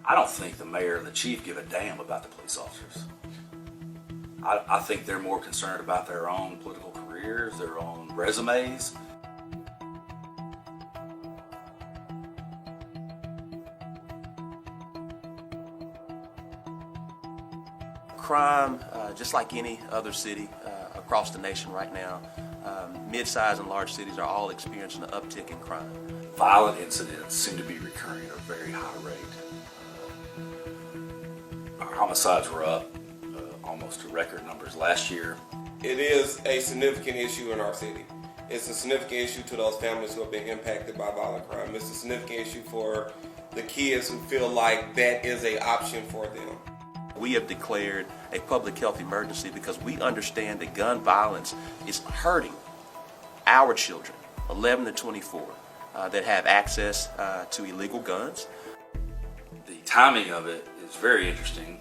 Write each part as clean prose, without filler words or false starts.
I don't think the mayor and the chief give a damn about the police officers. I think they're more concerned about their own political careers, their own resumes. Crime, just like any other city across the nation right now, mid-sized and large cities are all experiencing an uptick in crime. Violent incidents seem to be recurring at a very high rate. Our homicides were up almost to record numbers last year. It is a significant issue in our city. It's a significant issue to those families who have been impacted by violent crime. It's a significant issue for the kids who feel like that is an option for them. We have declared a public health emergency because we understand that gun violence is hurting our children, 11 to 24, that have access to illegal guns. The timing of it is very interesting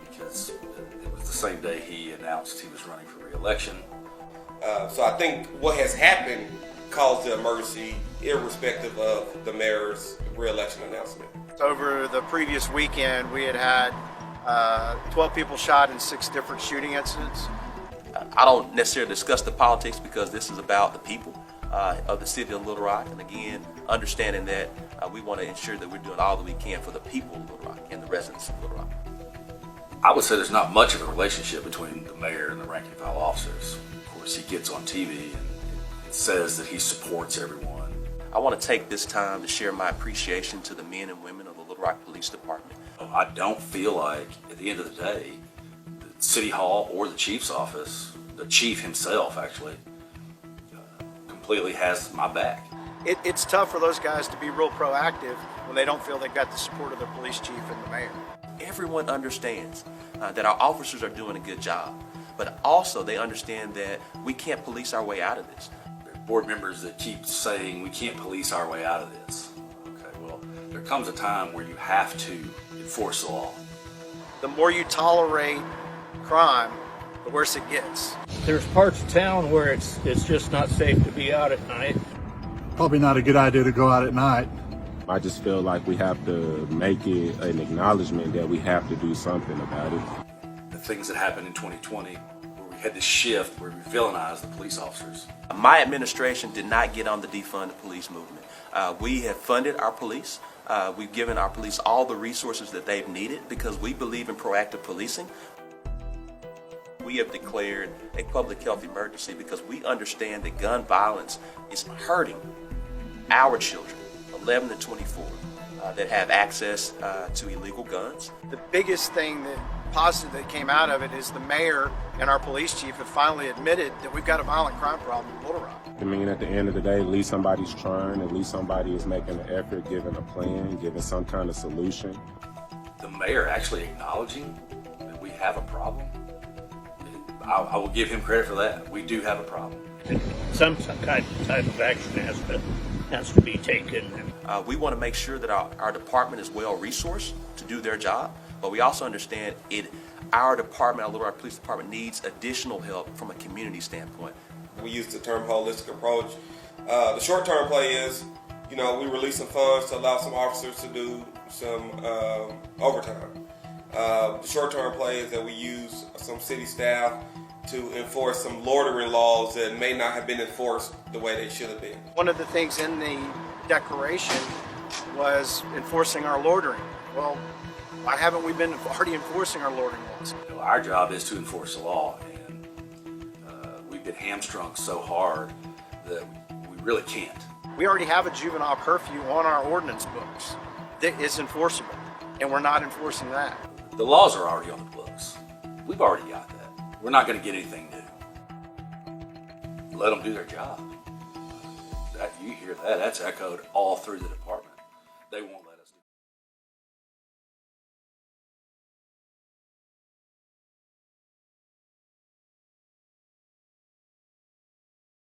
because it was the same day he announced he was running for re-election. So I think what has happened caused the emergency, irrespective of the mayor's re-election announcement. Over the previous weekend, we had 12 people shot in 6 different shooting incidents. I don't necessarily discuss the politics because this is about the people of the city of Little Rock, and again, understanding that we want to ensure that we're doing all that we can for the people of Little Rock and the residents of Little Rock. I would say there's not much of a relationship between the mayor and the rank and file officers. Of course, he gets on TV and says that he supports everyone. I want to take this time to share my appreciation to the men and women of the Little Rock Police Department. I don't feel like, at the end of the day, the City Hall or the chief's office, the chief himself actually, completely has my back. It's tough for those guys to be real proactive when they don't feel they've got the support of their police chief and the mayor. Everyone understands that our officers are doing a good job, but also they understand that we can't police our way out of this. There are board members that keep saying we can't police our way out of this. Okay, well, there comes a time where you have to enforce the law. The more you tolerate crime, the worse it gets. There's parts of town where it's just not safe to be out at night. Probably not a good idea to go out at night. I just feel like we have to make it an acknowledgement that we have to do something about it. The things that happened in 2020, where we had this shift where we villainized the police officers. My administration did not get on the defund the police movement. We have funded our police. We've given our police all the resources that they've needed because we believe in proactive policing. We have declared a public health emergency because we understand that gun violence is hurting our children, 11 to 24, that have access to illegal guns. The biggest thing positive that came out of it is the mayor and our police chief have finally admitted that we've got a violent crime problem in Little Rock. I mean, at the end of the day, at least somebody's trying, at least somebody is making an effort, giving a plan, giving some kind of solution. The mayor actually acknowledging that we have a problem, I will give him credit for that. We do have a problem. Some type of action has to be taken. We want to make sure that our department is well resourced to do their job, but we also understand our department, our Little Rock Police Department, needs additional help from a community standpoint. We use the term holistic approach. The short-term play is, we release some funds to allow some officers to do some overtime. The short-term play is that we use some city staff to enforce some loitering laws that may not have been enforced the way they should have been. One of the things in the declaration was enforcing our loitering. Well, why haven't we been already enforcing our loitering laws? Our job is to enforce the law, and we've been hamstrung so hard that we really can't. We already have a juvenile curfew on our ordinance books that is enforceable, and we're not enforcing that. The laws are already on the books. We've already got that. We're not going to get anything new. Let them do their job. You hear that? That's echoed all through the department. They won't let